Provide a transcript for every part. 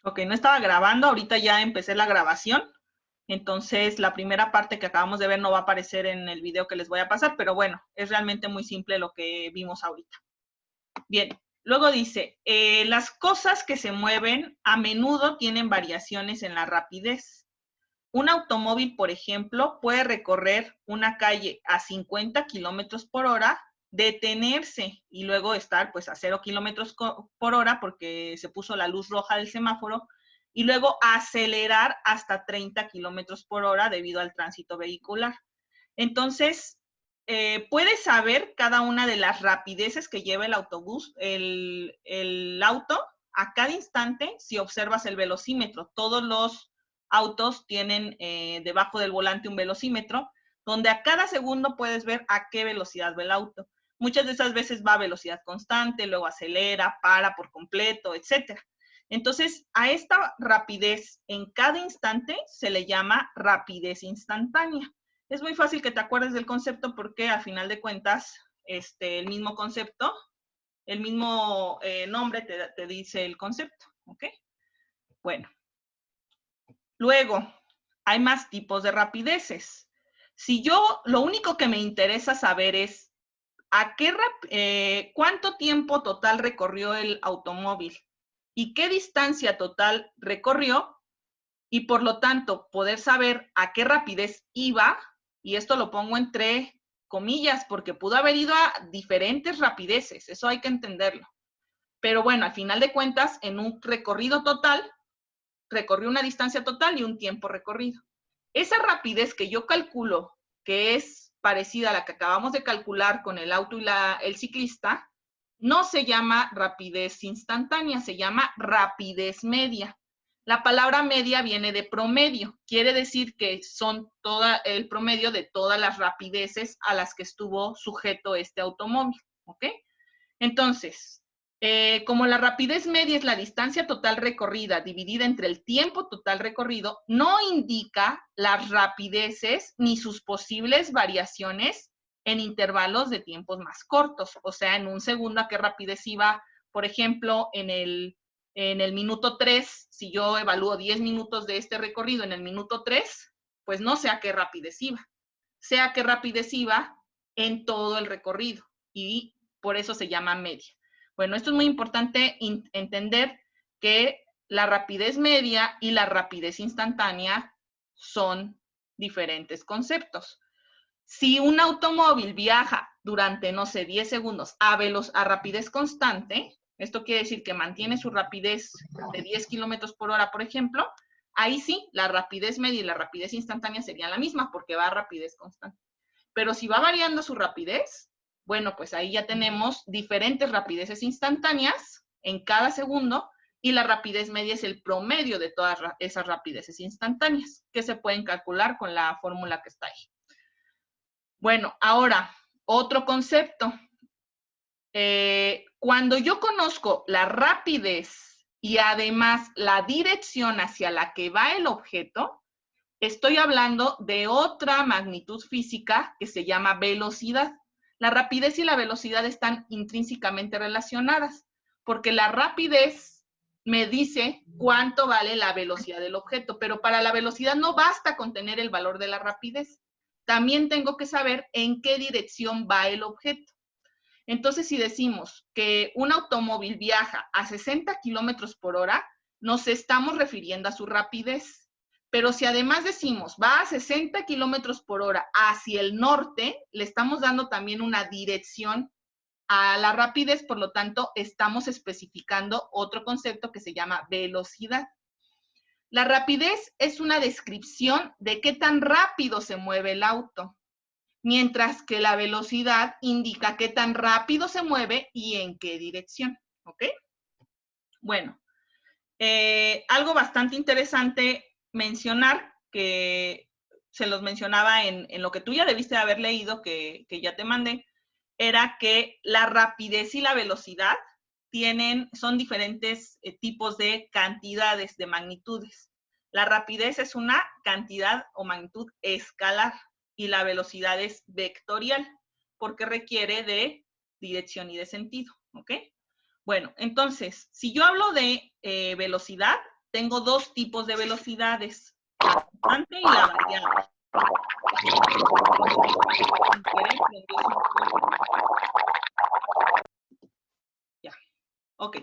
Ok, no estaba grabando, ahorita ya empecé la grabación. Entonces, la primera parte que acabamos de ver no va a aparecer en el video que les voy a pasar, pero bueno, es realmente muy simple lo que vimos ahorita. Bien, luego dice, las cosas que se mueven a menudo tienen variaciones en la rapidez. Un automóvil, por ejemplo, puede recorrer una calle a 50 kilómetros por hora, detenerse y luego estar pues a 0 kilómetros por hora porque se puso la luz roja del semáforo y luego acelerar hasta 30 kilómetros por hora debido al tránsito vehicular. Entonces, puedes saber cada una de las rapideces que lleva el autobús, el auto a cada instante si observas el velocímetro. Todos los autos tienen debajo del volante un velocímetro, donde a cada segundo puedes ver a qué velocidad va el auto. Muchas de esas veces va a velocidad constante, luego acelera, para por completo, etc. Entonces, a esta rapidez en cada instante se le llama rapidez instantánea. Es muy fácil que te acuerdes del concepto porque al final de cuentas, el mismo concepto, el mismo nombre te dice el concepto, ¿ok? Bueno. Luego, hay más tipos de rapideces. Si yo, lo único que me interesa saber es cuánto tiempo total recorrió el automóvil y qué distancia total recorrió, y por lo tanto poder saber a qué rapidez iba, y esto lo pongo entre comillas porque pudo haber ido a diferentes rapideces, eso hay que entenderlo. Pero bueno, al final de cuentas, en un recorrido total, recorrió una distancia total y un tiempo recorrido. Esa rapidez que yo calculo, que es parecida a la que acabamos de calcular con el auto y el ciclista, no se llama rapidez instantánea, se llama rapidez media. La palabra media viene de promedio, quiere decir que son el promedio de todas las rapideces a las que estuvo sujeto este automóvil, ¿ok? Entonces, como la rapidez media es la distancia total recorrida dividida entre el tiempo total recorrido, no indica las rapideces ni sus posibles variaciones en intervalos de tiempos más cortos. O sea, en un segundo, ¿a qué rapidez iba? Por ejemplo, en el minuto 3, si yo evalúo 10 minutos de este recorrido en el minuto 3, pues no sé a qué rapidez iba. Sé a qué rapidez iba en todo el recorrido y por eso se llama media. Bueno, esto es muy importante entender que la rapidez media y la rapidez instantánea son diferentes conceptos. Si un automóvil viaja durante, no sé, 10 segundos a rapidez constante, esto quiere decir que mantiene su rapidez de 10 kilómetros por hora, por ejemplo, ahí sí, la rapidez media y la rapidez instantánea serían la misma porque va a rapidez constante. Pero si va variando su rapidez, bueno, pues ahí ya tenemos diferentes rapideces instantáneas en cada segundo y la rapidez media es el promedio de todas esas rapideces instantáneas que se pueden calcular con la fórmula que está ahí. Bueno, ahora, otro concepto. Cuando yo conozco la rapidez y además la dirección hacia la que va el objeto, estoy hablando de otra magnitud física que se llama velocidad. La rapidez y la velocidad están intrínsecamente relacionadas, porque la rapidez me dice cuánto vale la velocidad del objeto, pero para la velocidad no basta con tener el valor de la rapidez. También tengo que saber en qué dirección va el objeto. Entonces, si decimos que un automóvil viaja a 60 kilómetros por hora, nos estamos refiriendo a su rapidez. Pero si además decimos va a 60 kilómetros por hora hacia el norte, le estamos dando también una dirección a la rapidez, por lo tanto, estamos especificando otro concepto que se llama velocidad. La rapidez es una descripción de qué tan rápido se mueve el auto, mientras que la velocidad indica qué tan rápido se mueve y en qué dirección, ¿ok? Bueno, algo bastante interesante mencionar, que se los mencionaba en lo que tú ya debiste haber leído, que ya te mandé, era que la rapidez y la velocidad son diferentes tipos de cantidades, de magnitudes. La rapidez es una cantidad o magnitud escalar y la velocidad es vectorial, porque requiere de dirección y de sentido, ¿ok? Bueno, entonces, si yo hablo de velocidad, tengo dos tipos de velocidades, la constante y la variable. Ya, ok.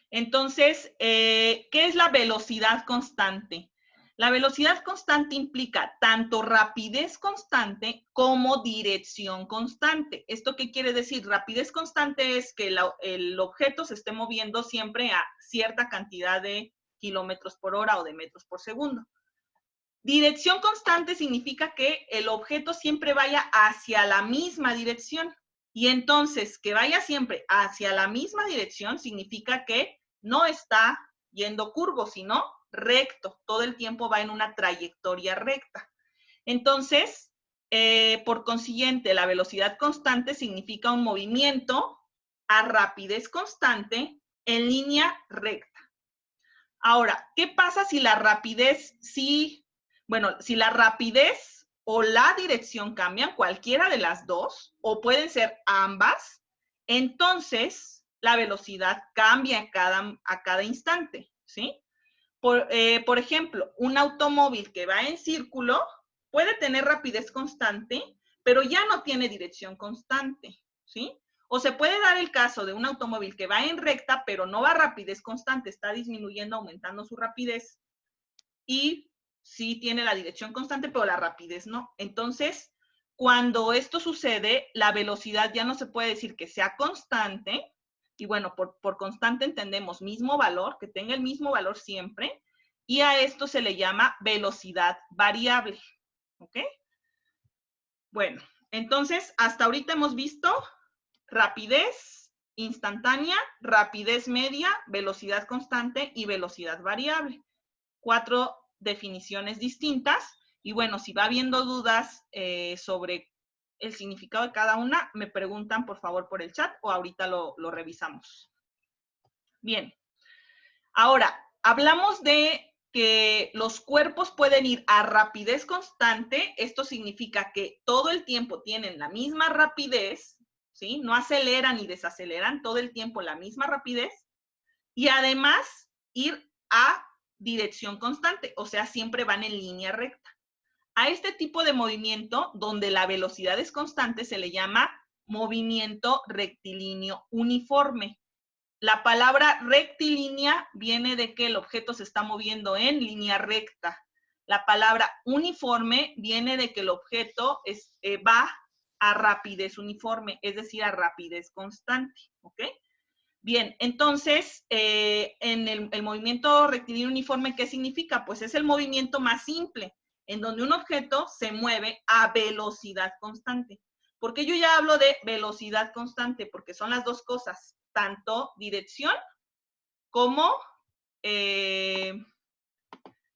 Entonces, ¿qué es la velocidad constante? La velocidad constante implica tanto rapidez constante como dirección constante. ¿Esto qué quiere decir? Rapidez constante es que el objeto se esté moviendo siempre a cierta cantidad de kilómetros por hora o de metros por segundo. Dirección constante significa que el objeto siempre vaya hacia la misma dirección. Y entonces, que vaya siempre hacia la misma dirección significa que no está yendo curvo, sino recto. Todo el tiempo va en una trayectoria recta. Entonces, por consiguiente, la velocidad constante significa un movimiento a rapidez constante en línea recta. Ahora, ¿qué pasa si la rapidez si la rapidez o la dirección cambian, cualquiera de las dos, o pueden ser ambas, entonces la velocidad cambia a cada instante, ¿sí? Por ejemplo, un automóvil que va en círculo puede tener rapidez constante, pero ya no tiene dirección constante, ¿sí? O se puede dar el caso de un automóvil que va en recta, pero no va a rapidez constante, está disminuyendo, aumentando su rapidez, y sí tiene la dirección constante, pero la rapidez no. Entonces, cuando esto sucede, la velocidad ya no se puede decir que sea constante, y bueno, por constante entendemos mismo valor, que tenga el mismo valor siempre, y a esto se le llama velocidad variable, ¿ok? Bueno, entonces, hasta ahorita hemos visto rapidez instantánea, rapidez media, velocidad constante y velocidad variable. 4 definiciones distintas. Y bueno, si va habiendo dudas sobre el significado de cada una, me preguntan por favor por el chat o ahorita lo revisamos. Bien. Ahora, hablamos de que los cuerpos pueden ir a rapidez constante. Esto significa que todo el tiempo tienen la misma rapidez, ¿sí? No aceleran ni desaceleran, todo el tiempo la misma rapidez. Y además, ir a dirección constante, o sea, siempre van en línea recta. A este tipo de movimiento, donde la velocidad es constante, se le llama movimiento rectilíneo uniforme. La palabra rectilínea viene de que el objeto se está moviendo en línea recta. La palabra uniforme viene de que el objeto va a rapidez uniforme, es decir, a rapidez constante, ¿ok? Bien, entonces, en el movimiento rectilíneo uniforme, ¿qué significa? Pues es el movimiento más simple, en donde un objeto se mueve a velocidad constante. ¿Por qué yo ya hablo de velocidad constante? Porque son las dos cosas, tanto dirección como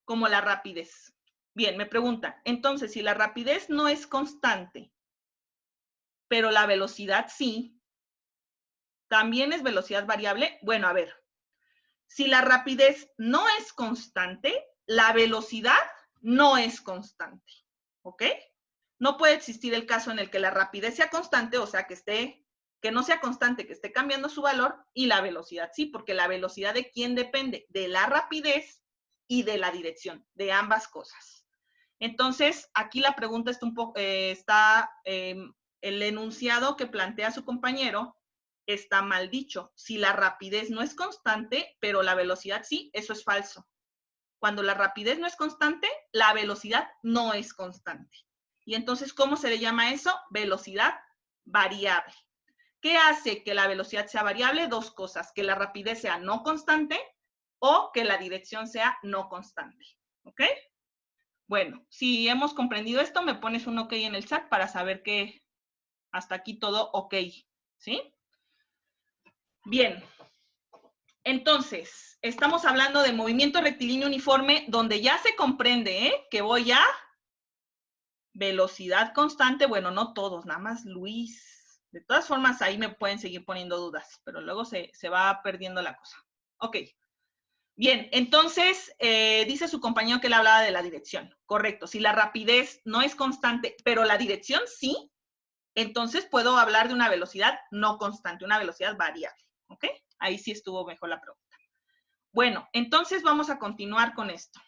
la rapidez. Bien, me preguntan, entonces, si la rapidez no es constante, pero la velocidad sí, ¿también es velocidad variable? Bueno, a ver, si la rapidez no es constante, la velocidad no es constante, ¿ok? No puede existir el caso en el que la rapidez sea constante, o sea, que no sea constante, que esté cambiando su valor, y la velocidad sí, porque la velocidad ¿de quién depende? De la rapidez y de la dirección, de ambas cosas. Entonces, aquí la pregunta está el enunciado que plantea su compañero está mal dicho. Si la rapidez no es constante, pero la velocidad sí, eso es falso. Cuando la rapidez no es constante, la velocidad no es constante. Y entonces, ¿cómo se le llama eso? Velocidad variable. ¿Qué hace que la velocidad sea variable? Dos cosas, que la rapidez sea no constante o que la dirección sea no constante. ¿Ok? Bueno, si hemos comprendido esto, me pones un ok en el chat para saber que hasta aquí todo ok. ¿Sí? Bien. Entonces, estamos hablando de movimiento rectilíneo uniforme, donde ya se comprende que voy a velocidad constante. Bueno, no todos, nada más Luis. De todas formas, ahí me pueden seguir poniendo dudas, pero luego se va perdiendo la cosa. Ok. Bien, entonces, dice su compañero que él hablaba de la dirección. Correcto. Si la rapidez no es constante, pero la dirección sí, entonces puedo hablar de una velocidad no constante, una velocidad variable. ¿Ok? Ahí sí estuvo mejor la pregunta. Bueno, entonces vamos a continuar con esto.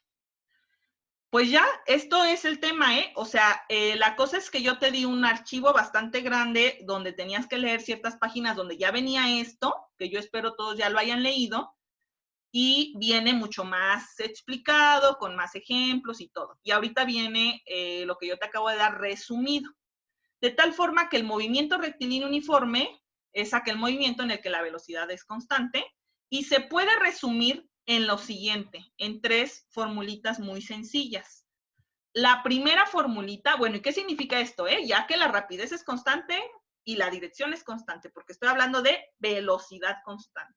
Pues ya, esto es el tema, ¿eh? O sea, la cosa es que yo te di un archivo bastante grande donde tenías que leer ciertas páginas donde ya venía esto, que yo espero todos ya lo hayan leído, y viene mucho más explicado, con más ejemplos y todo. Y ahorita viene lo que yo te acabo de dar resumido. De tal forma que el movimiento rectilíneo uniforme es aquel movimiento en el que la velocidad es constante y se puede resumir en lo siguiente, en 3 formulitas muy sencillas. La primera formulita, bueno, ¿y qué significa esto? Ya que la rapidez es constante y la dirección es constante, porque estoy hablando de velocidad constante.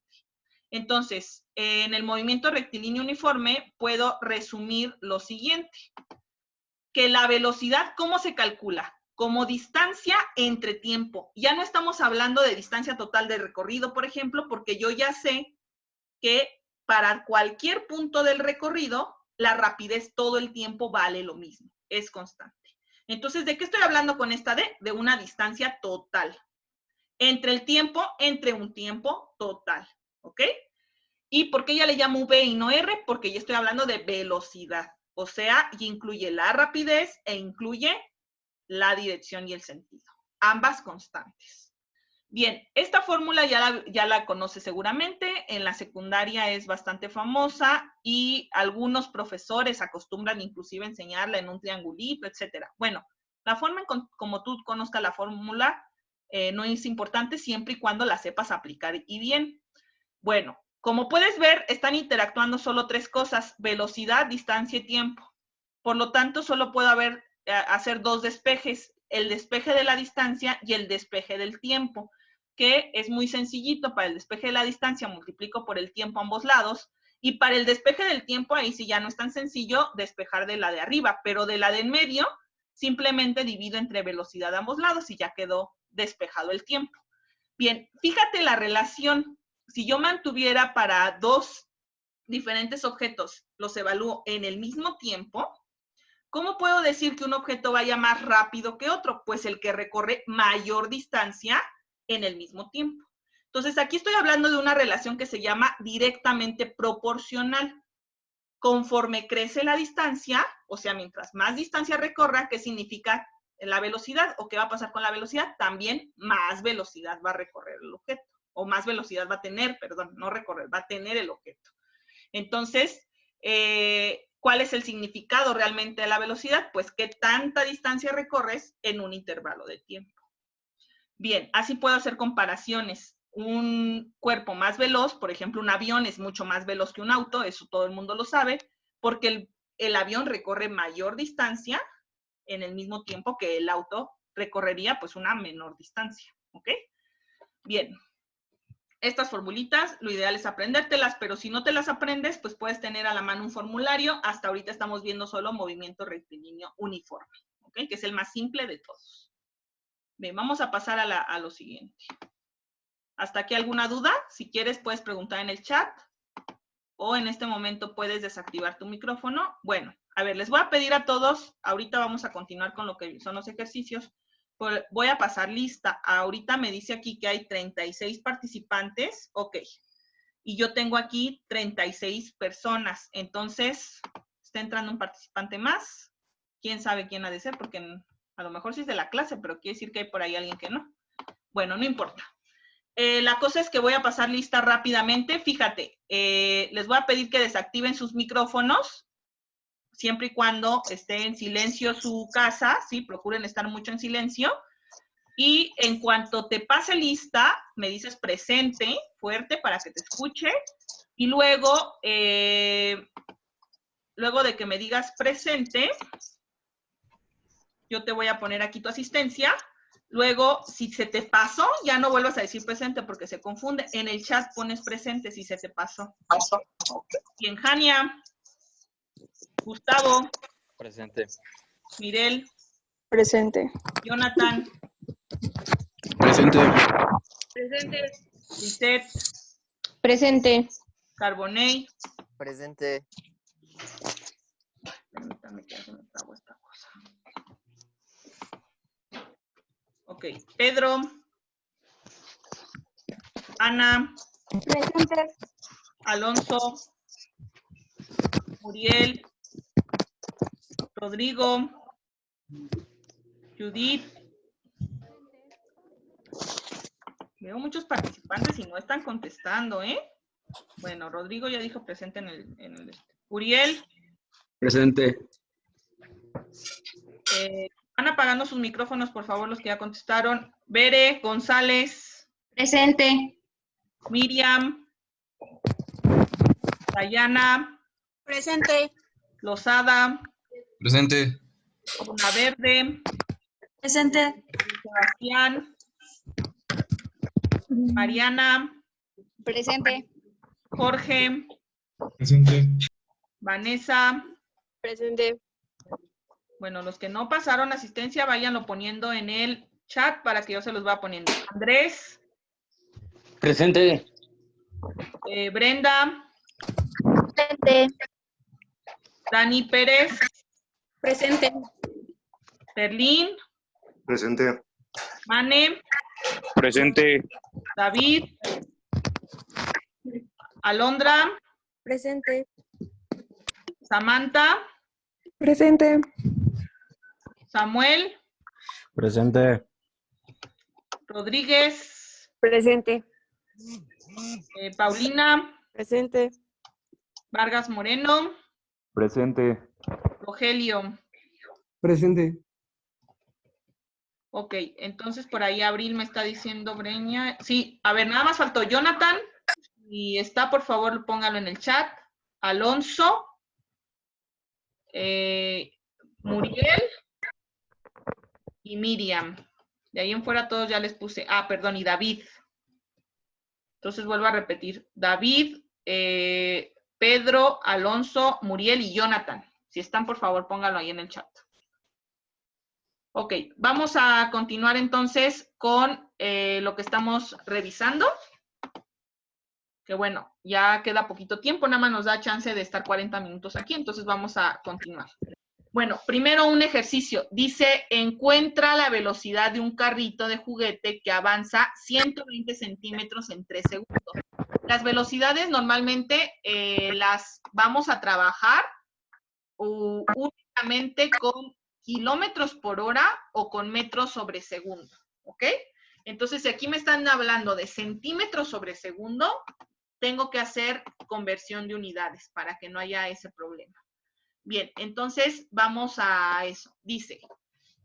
Entonces, en el movimiento rectilíneo uniforme puedo resumir lo siguiente, que la velocidad, ¿cómo se calcula? Como distancia entre tiempo. Ya no estamos hablando de distancia total de recorrido, por ejemplo, porque yo ya sé que para cualquier punto del recorrido, la rapidez todo el tiempo vale lo mismo, es constante. Entonces, ¿de qué estoy hablando con esta D? De una distancia total. Entre el tiempo, entre un tiempo total, ¿ok? ¿Y por qué ya le llamo V y no R? Porque ya estoy hablando de velocidad. O sea, ya incluye la rapidez e incluye la dirección y el sentido. Ambas constantes. Bien, esta fórmula ya la conoces seguramente. En la secundaria es bastante famosa y algunos profesores acostumbran inclusive enseñarla en un triangulito, etcétera. Bueno, la forma en como tú conozcas la fórmula no es importante siempre y cuando la sepas aplicar y bien. Bueno, como puedes ver, están interactuando solo 3 cosas, velocidad, distancia y tiempo. Por lo tanto, solo puedo hacer 2 despejes, el despeje de la distancia y el despeje del tiempo, que es muy sencillito. Para el despeje de la distancia multiplico por el tiempo a ambos lados, y para el despeje del tiempo, ahí sí ya no es tan sencillo despejar de la de arriba, pero de la de en medio, simplemente divido entre velocidad a ambos lados y ya quedó despejado el tiempo. Bien, fíjate la relación. Si yo mantuviera para 2 diferentes objetos, los evalúo en el mismo tiempo, ¿cómo puedo decir que un objeto vaya más rápido que otro? Pues el que recorre mayor distancia en el mismo tiempo. Entonces, aquí estoy hablando de una relación que se llama directamente proporcional. Conforme crece la distancia, o sea, mientras más distancia recorra, ¿qué significa la velocidad? ¿O qué va a pasar con la velocidad? También más velocidad va a recorrer el objeto. O más velocidad va a tener, perdón, no recorrer, va a tener el objeto. Entonces, ¿cuál es el significado realmente de la velocidad? Pues qué tanta distancia recorres en un intervalo de tiempo. Bien, así puedo hacer comparaciones. Un cuerpo más veloz, por ejemplo, un avión es mucho más veloz que un auto, eso todo el mundo lo sabe, porque el avión recorre mayor distancia en el mismo tiempo que el auto recorrería pues una menor distancia, ¿ok? Bien, estas formulitas, lo ideal es aprendértelas, pero si no te las aprendes, pues puedes tener a la mano un formulario. Hasta ahorita estamos viendo solo movimiento rectilíneo uniforme, ¿ok? Que es el más simple de todos. Bien, vamos a pasar a lo siguiente. ¿Hasta aquí alguna duda? Si quieres, puedes preguntar en el chat o en este momento puedes desactivar tu micrófono. Bueno, a ver, les voy a pedir a todos, ahorita vamos a continuar con lo que son los ejercicios. Voy a pasar lista. Ahorita me dice aquí que hay 36 participantes. Ok. Y yo tengo aquí 36 personas. Entonces, está entrando un participante más. ¿Quién sabe quién ha de ser? Porque a lo mejor sí es de la clase, pero quiere decir que hay por ahí alguien que no. Bueno, no importa. La cosa es que voy a pasar lista rápidamente. Fíjate, les voy a pedir que desactiven sus micrófonos, siempre y cuando esté en silencio su casa, ¿sí? Procuren estar mucho en silencio. Y en cuanto te pase lista, me dices presente, fuerte, para que te escuche. Y luego, luego de que me digas presente, yo te voy a poner aquí tu asistencia. Luego, si se te pasó, ya no vuelvas a decir presente porque se confunde. En el chat pones presente si se te pasó. Bien, Jania. Gustavo. Presente. Mirel. Presente. Jonathan. Presente. Presente. Lisette. Presente. Carbonell. Presente. Permítame que se me trabó esta cosa. Ok. Pedro. Ana. Presente. Alonso. Muriel, Rodrigo, Judith. Veo muchos participantes y no están contestando, ¿eh? Bueno, Rodrigo ya dijo presente en el Uriel. Presente. Van apagando sus micrófonos, por favor, los que ya contestaron. Bere, González. Presente. Miriam. Dayana. Presente. Lozada. Presente. Luna Verde. Presente. Sebastián. Mariana. Presente. Jorge. Presente. Vanessa. Presente. Bueno, los que no pasaron asistencia, váyanlo poniendo en el chat para que yo se los vaya poniendo. Andrés. Presente. Brenda. Presente. Dani Pérez. Presente. Berlín. Presente. Mane. Presente. David. Alondra. Presente. Samantha. Presente. Samuel. Presente. Rodríguez. Presente. Paulina. Presente. Vargas Moreno. Presente. Rogelio. Presente. Ok, entonces por ahí Abril me está diciendo Breña. Sí, a ver, nada más faltó Jonathan. Y está, por favor, póngalo en el chat. Alonso. Muriel. Y Miriam. De ahí en fuera todos ya les puse. Ah, perdón, y David. Entonces vuelvo a repetir. David, Pedro, Alonso, Muriel y Jonathan. Si están, por favor, póngalo ahí en el chat. Ok, vamos a continuar entonces con lo que estamos revisando. Que bueno, ya queda poquito tiempo, nada más nos da chance de estar 40 minutos aquí, entonces vamos a continuar. Bueno, primero un ejercicio. Dice, encuentra la velocidad de un carrito de juguete que avanza 120 centímetros en 3 segundos. Las velocidades normalmente las vamos a trabajar únicamente con kilómetros por hora o con metros sobre segundo, ¿ok? Entonces, si aquí me están hablando de centímetros sobre segundo, tengo que hacer conversión de unidades para que no haya ese problema. Bien, entonces vamos a eso. Dice,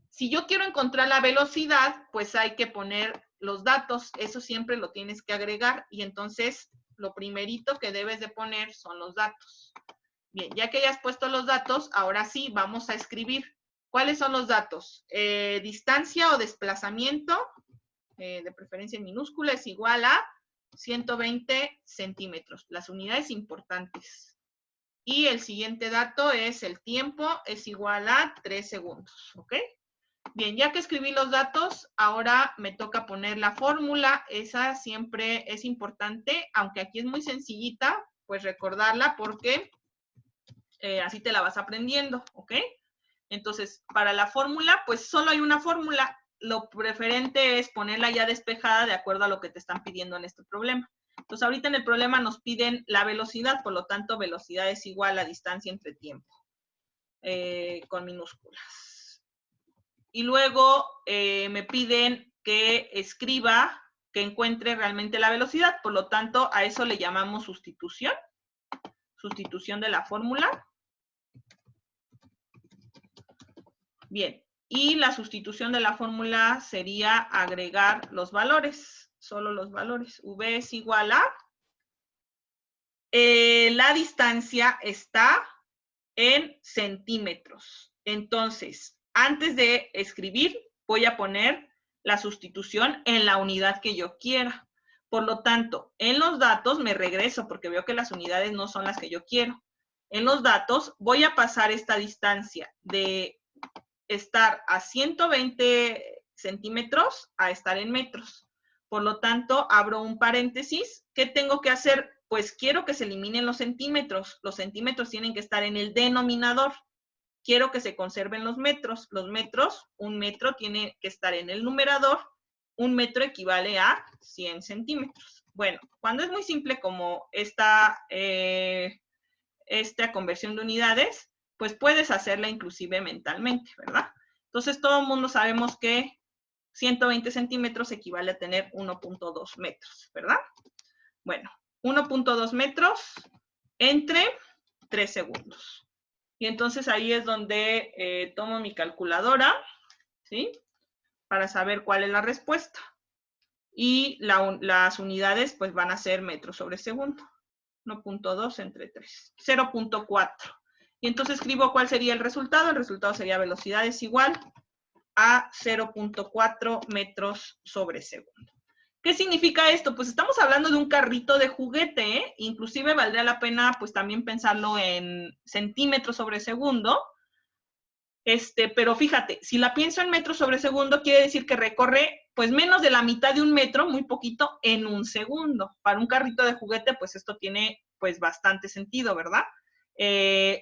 si yo quiero encontrar la velocidad, pues hay que poner los datos. Eso siempre lo tienes que agregar. Y entonces, lo primerito que debes de poner son los datos. Bien, ya que hayas puesto los datos, ahora sí, vamos a escribir. ¿Cuáles son los datos? Distancia o desplazamiento, de preferencia en minúscula, es igual a 120 centímetros. Las unidades importantes. Y el siguiente dato es el tiempo, es igual a 3 segundos, ¿ok? Bien, ya que escribí los datos, ahora me toca poner la fórmula. Esa siempre es importante, aunque aquí es muy sencillita, pues recordarla porque así te la vas aprendiendo, ¿ok? Entonces, para la fórmula, pues solo hay una fórmula. Lo preferente es ponerla ya despejada de acuerdo a lo que te están pidiendo en este problema. Entonces, ahorita en el problema nos piden la velocidad, por lo tanto, velocidad es igual a distancia entre tiempo, con minúsculas. Y luego me piden que escriba, que encuentre realmente la velocidad, por lo tanto, a eso le llamamos sustitución de la fórmula. Bien, y la sustitución de la fórmula sería agregar los valores, solo los valores. V es igual a, la distancia está en centímetros. Entonces, antes de escribir, voy a poner la sustitución en la unidad que yo quiera. Por lo tanto, en los datos me regreso porque veo que las unidades no son las que yo quiero. En los datos voy a pasar esta distancia de estar a 120 centímetros a estar en metros. Por lo tanto, abro un paréntesis. ¿Qué tengo que hacer? Pues quiero que se eliminen los centímetros. Los centímetros tienen que estar en el denominador. Quiero que se conserven los metros. Los metros, un metro tiene que estar en el numerador. Un metro equivale a 100 centímetros. Bueno, cuando es muy simple como esta esta conversión de unidades, pues puedes hacerla inclusive mentalmente, ¿verdad? Entonces, todo el mundo sabemos que 120 centímetros equivale a tener 1.2 metros, ¿verdad? Bueno, 1.2 metros entre 3 segundos. Y entonces ahí es donde tomo mi calculadora, ¿sí? Para saber cuál es la respuesta. Y las unidades pues van a ser metros sobre segundo. 1.2 entre 3. 0.4. Y entonces escribo cuál sería el resultado. El resultado sería velocidad es igual a 0.4 metros sobre segundo. ¿Qué significa esto? Pues estamos hablando de un carrito de juguete, ¿eh? Inclusive valdría la pena pues también pensarlo en centímetros sobre segundo. Pero fíjate, si la pienso en metros sobre segundo, quiere decir que recorre pues menos de la mitad de un metro, muy poquito, en un segundo. Para un carrito de juguete, pues esto tiene pues bastante sentido, ¿verdad?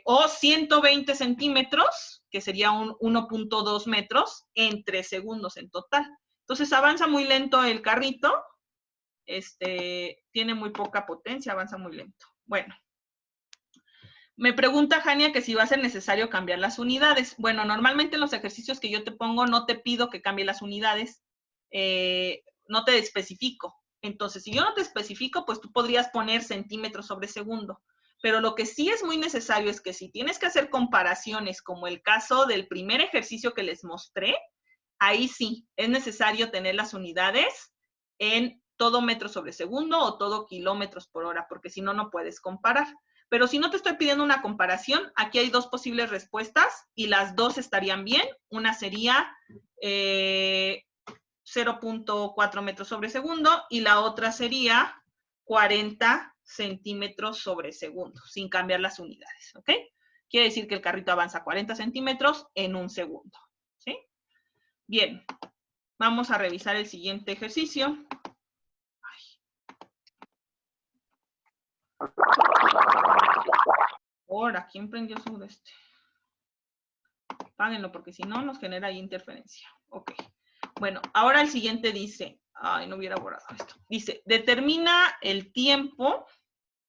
O 120 centímetros, que sería un 1.2 metros, en 3 segundos en total. Entonces avanza muy lento el carrito, tiene muy poca potencia, avanza muy lento. Bueno. Me pregunta Jania que si va a ser necesario cambiar las unidades. Bueno, normalmente en los ejercicios que yo te pongo no te pido que cambie las unidades, no te especifico. Entonces, si yo no te especifico, pues tú podrías poner centímetros sobre segundo. Pero lo que sí es muy necesario es que si tienes que hacer comparaciones, como el caso del primer ejercicio que les mostré, ahí sí es necesario tener las unidades en todo metro sobre segundo o todo kilómetros por hora, porque si no, no puedes comparar. Pero si no te estoy pidiendo una comparación, aquí hay dos posibles respuestas y las dos estarían bien. Una sería 0.4 metros sobre segundo y la otra sería 40 centímetros sobre segundo, sin cambiar las unidades, ¿ok? Quiere decir que el carrito avanza 40 centímetros en un segundo, ¿sí? Bien, vamos a revisar el siguiente ejercicio. Ahora, ¿quién prendió su de este? Páguenlo porque si no nos genera ahí interferencia. Ok. Bueno, ahora el siguiente dice, ay, no hubiera borrado esto. Dice, determina el tiempo.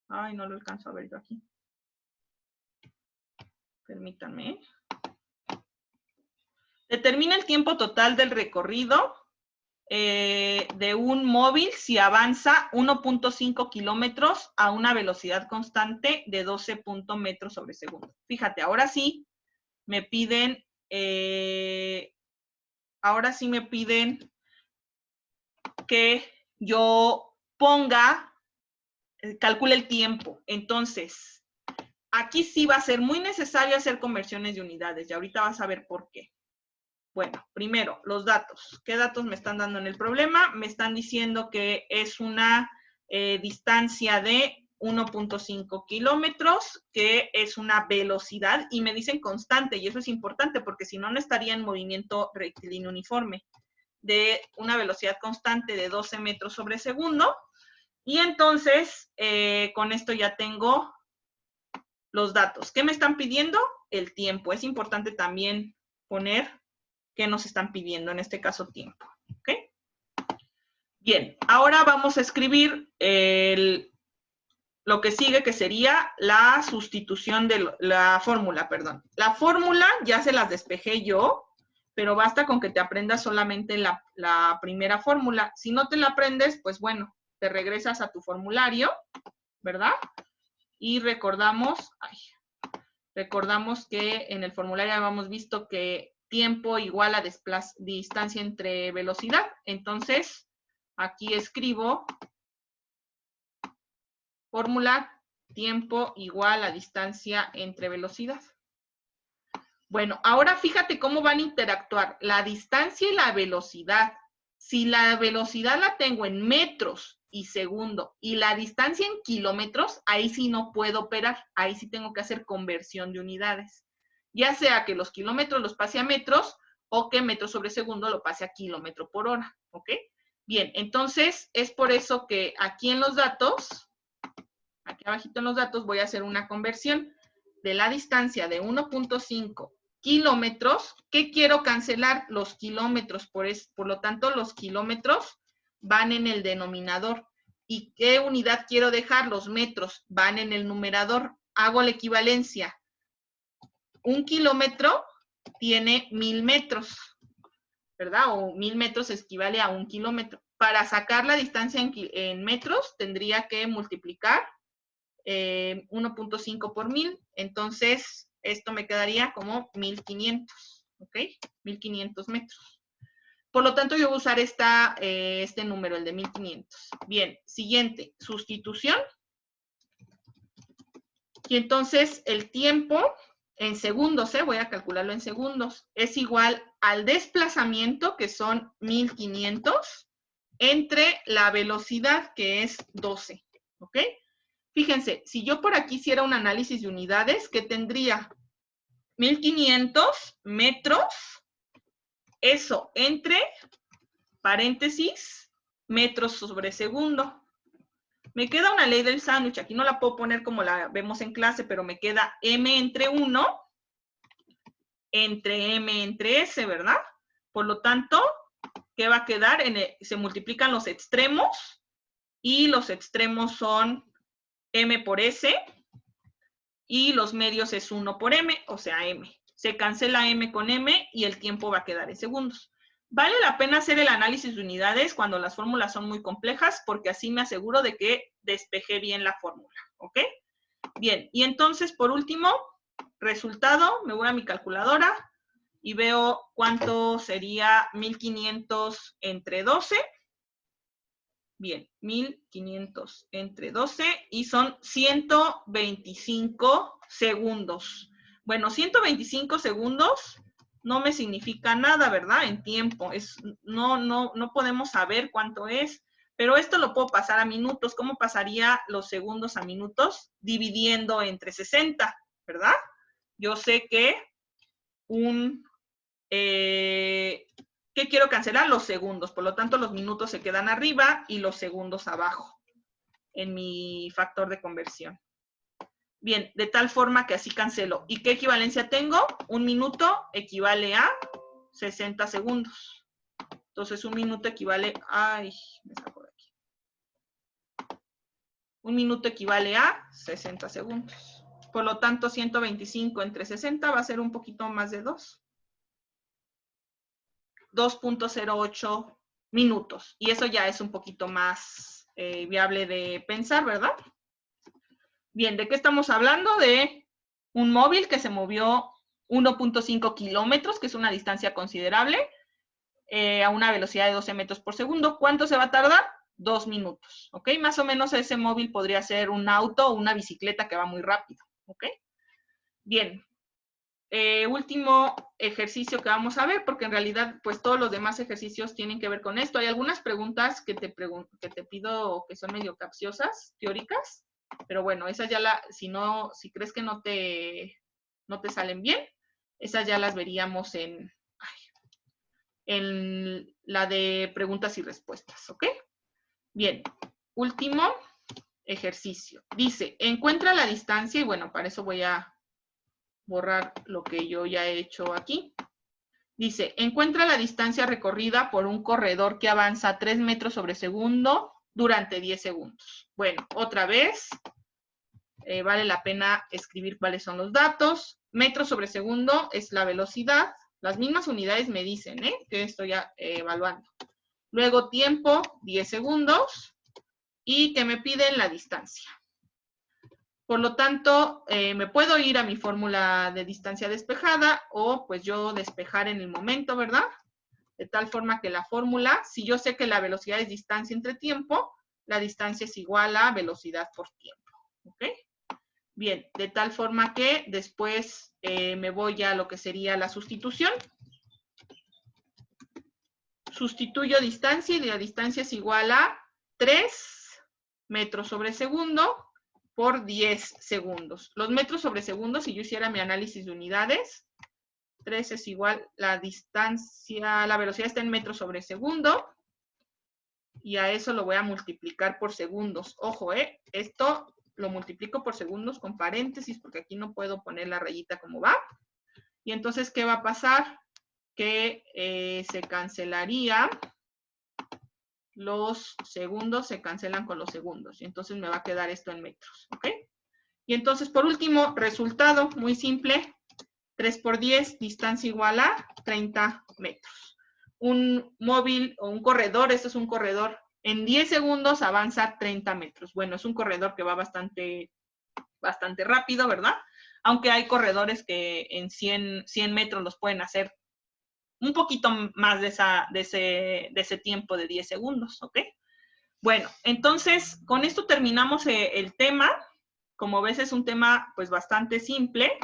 Ay, no lo alcanzo a ver yo aquí. Permítanme. Determina el tiempo total del recorrido de un móvil si avanza 1.5 kilómetros a una velocidad constante de 12 metros sobre segundo. Fíjate, ahora sí me piden, que yo ponga, calcule el tiempo. Entonces, aquí sí va a ser muy necesario hacer conversiones de unidades y ahorita vas a ver por qué. Bueno, primero, los datos. ¿Qué datos me están dando en el problema? Me están diciendo que es una distancia de 1.5 kilómetros, que es una velocidad, y me dicen constante, y eso es importante, porque si no, no estaría en movimiento rectilíneo uniforme, de una velocidad constante de 12 metros sobre segundo, y entonces, con esto ya tengo los datos. ¿Qué me están pidiendo? El tiempo. Es importante también poner qué nos están pidiendo, en este caso tiempo. ¿Ok? Bien, ahora vamos a escribir lo que sigue, que sería la sustitución de la fórmula, perdón. La fórmula ya se las despejé yo, pero basta con que te aprendas solamente la primera fórmula. Si no te la aprendes, pues bueno, te regresas a tu formulario, ¿verdad? Y recordamos que en el formulario habíamos visto que tiempo igual a distancia entre velocidad. Entonces, aquí escribo fórmula tiempo igual a distancia entre velocidad. Bueno, ahora fíjate cómo van a interactuar la distancia y la velocidad. Si la velocidad la tengo en metros y segundo y la distancia en kilómetros, ahí sí no puedo operar. Ahí sí tengo que hacer conversión de unidades. Ya sea que los kilómetros los pase a metros o que metros sobre segundo lo pase a kilómetro por hora. ¿Ok? Bien, entonces es por eso que aquí en los datos, aquí abajito en los datos, voy a hacer una conversión de la distancia de 1.5 kilómetros. ¿Qué quiero cancelar? Los kilómetros. Por lo tanto, los kilómetros van en el denominador. ¿Y qué unidad quiero dejar? Los metros van en el numerador. hago la equivalencia. 1 kilómetro tiene 1000 metros, ¿verdad? O 1000 metros equivale a 1 kilómetro. Para sacar la distancia en metros, tendría que multiplicar 1.5 por 1000. Entonces, esto me quedaría como 1500, ¿ok? 1500 metros. Por lo tanto, yo voy a usar este número, el de 1500. Bien, siguiente, sustitución. Y entonces, el tiempo en segundos, voy a calcularlo en segundos, es igual al desplazamiento, que son 1500, entre la velocidad, que es 12, ¿ok? Fíjense, si yo por aquí hiciera un análisis de unidades, ¿qué tendría? 1500 metros, eso entre, paréntesis, metros sobre segundo. Me queda una ley del sándwich, aquí no la puedo poner como la vemos en clase, pero me queda m entre 1 entre m entre s, ¿verdad? Por lo tanto, ¿qué va a quedar? Se multiplican los extremos, y los extremos son m por s, y los medios es 1 por m, o sea, m. Se cancela m con m, y el tiempo va a quedar en segundos. Vale la pena hacer el análisis de unidades cuando las fórmulas son muy complejas, porque así me aseguro de que despejé bien la fórmula, ¿ok? Bien, y entonces, por último, resultado, me voy a mi calculadora y veo cuánto sería 1500 entre 12. Bien, 1500 entre 12 y son 125 segundos. Bueno, 125 segundos no me significa nada, ¿verdad? En tiempo. No podemos saber cuánto es, pero esto lo puedo pasar a minutos. ¿Cómo pasaría los segundos a minutos? Dividiendo entre 60, ¿verdad? Yo sé que ¿qué quiero cancelar? Los segundos. Por lo tanto, los minutos se quedan arriba y los segundos abajo en mi factor de conversión. Bien, de tal forma que así cancelo. ¿Y qué equivalencia tengo? 1 minuto equivale a 60 segundos. Entonces, 1 minuto equivale... Ay, me saco de aquí. 1 minuto equivale a 60 segundos. Por lo tanto, 125 entre 60 va a ser un poquito más de 2. 2.08 minutos. Y eso ya es un poquito más viable de pensar, ¿verdad? Bien, ¿de qué estamos hablando? De un móvil que se movió 1.5 kilómetros, que es una distancia considerable, a una velocidad de 12 metros por segundo. ¿Cuánto se va a tardar? 2 minutos, ¿ok? Más o menos ese móvil podría ser un auto o una bicicleta que va muy rápido, ¿ok? Bien. Último ejercicio que vamos a ver, porque en realidad, pues todos los demás ejercicios tienen que ver con esto. Hay algunas preguntas que te pido que son medio capciosas, teóricas, pero bueno, esas ya si crees que no te salen bien, esas ya las veríamos en la de preguntas y respuestas, ¿ok? Bien, último ejercicio. Dice, encuentra la distancia, y bueno, para eso voy a borrar lo que yo ya he hecho aquí. Dice, encuentra la distancia recorrida por un corredor que avanza 3 metros sobre segundo durante 10 segundos. Bueno, otra vez, vale la pena escribir cuáles son los datos. Metros sobre segundo es la velocidad. Las mismas unidades me dicen, que estoy evaluando. Luego tiempo, 10 segundos. Y que me piden la distancia. Por lo tanto, me puedo ir a mi fórmula de distancia despejada o pues yo despejar en el momento, ¿verdad? De tal forma que la fórmula, si yo sé que la velocidad es distancia entre tiempo, la distancia es igual a velocidad por tiempo, ¿ok? Bien, de tal forma que después me voy a lo que sería la sustitución. Sustituyo distancia y la distancia es igual a 3 metros sobre segundo por 10 segundos. Los metros sobre segundo, si yo hiciera mi análisis de unidades, 3 es igual, la distancia, la velocidad está en metros sobre segundo, y a eso lo voy a multiplicar por segundos. Ojo, esto lo multiplico por segundos con paréntesis, porque aquí no puedo poner la rayita como va. Y entonces, ¿qué va a pasar? Que se cancelaría... Los segundos se cancelan con los segundos. Y entonces me va a quedar esto en metros, ¿ok? Y entonces, por último, resultado muy simple. 3 por 10, distancia igual a 30 metros. Un móvil o un corredor, esto es un corredor, en 10 segundos avanza 30 metros. Bueno, es un corredor que va bastante rápido, ¿verdad? Aunque hay corredores que en 100 metros los pueden hacer un poquito más de ese tiempo de 10 segundos, ¿ok? Bueno, entonces, con esto terminamos el tema. Como ves, es un tema pues bastante simple.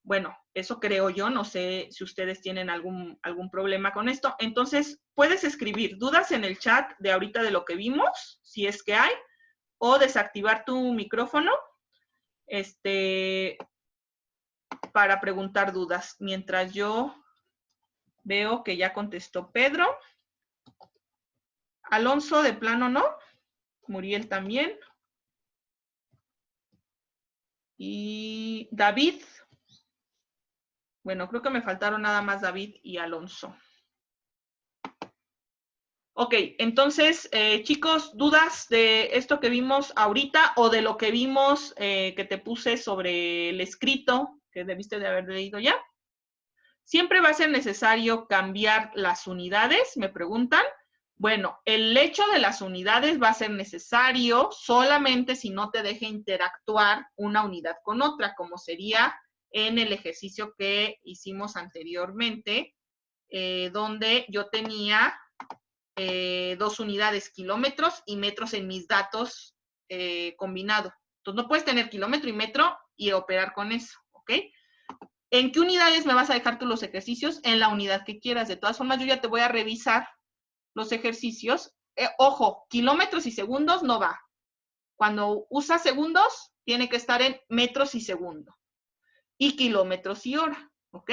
Bueno, eso creo yo, no sé si ustedes tienen algún problema con esto. Entonces, puedes escribir dudas en el chat de ahorita de lo que vimos, si es que hay, o desactivar tu micrófono para preguntar dudas. Mientras yo veo que ya contestó Pedro. Alonso, de plano no. Muriel también. Y David. Bueno, creo que me faltaron nada más David y Alonso. Ok, entonces, chicos, ¿dudas de esto que vimos ahorita o de lo que vimos que te puse sobre el escrito que debiste de haber leído ya? ¿Siempre va a ser necesario cambiar las unidades? Me preguntan. Bueno, el hecho de las unidades va a ser necesario solamente si no te deja interactuar una unidad con otra, como sería en el ejercicio que hicimos anteriormente, donde yo tenía 2 unidades, kilómetros y metros en mis datos combinado. Entonces, no puedes tener kilómetro y metro y operar con eso, ¿ok? ¿En qué unidades me vas a dejar tú los ejercicios? En la unidad que quieras. De todas formas, yo ya te voy a revisar los ejercicios. Ojo, kilómetros y segundos no va. Cuando usas segundos, tiene que estar en metros y segundo. Y kilómetros y hora, ¿ok?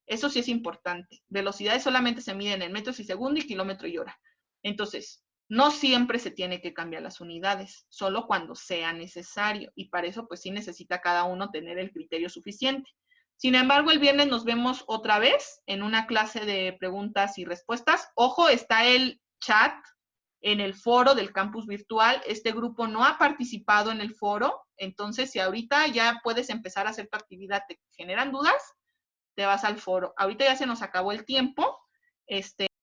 Eso sí es importante. Velocidades solamente se miden en metros y segundo y kilómetro y hora. Entonces, no siempre se tiene que cambiar las unidades, solo cuando sea necesario. Y para eso, pues sí necesita cada uno tener el criterio suficiente. Sin embargo, el viernes nos vemos otra vez en una clase de preguntas y respuestas. Ojo, está el chat en el foro del campus virtual. Este grupo no ha participado en el foro, entonces si ahorita ya puedes empezar a hacer tu actividad, te generan dudas, te vas al foro. Ahorita ya se nos acabó el tiempo.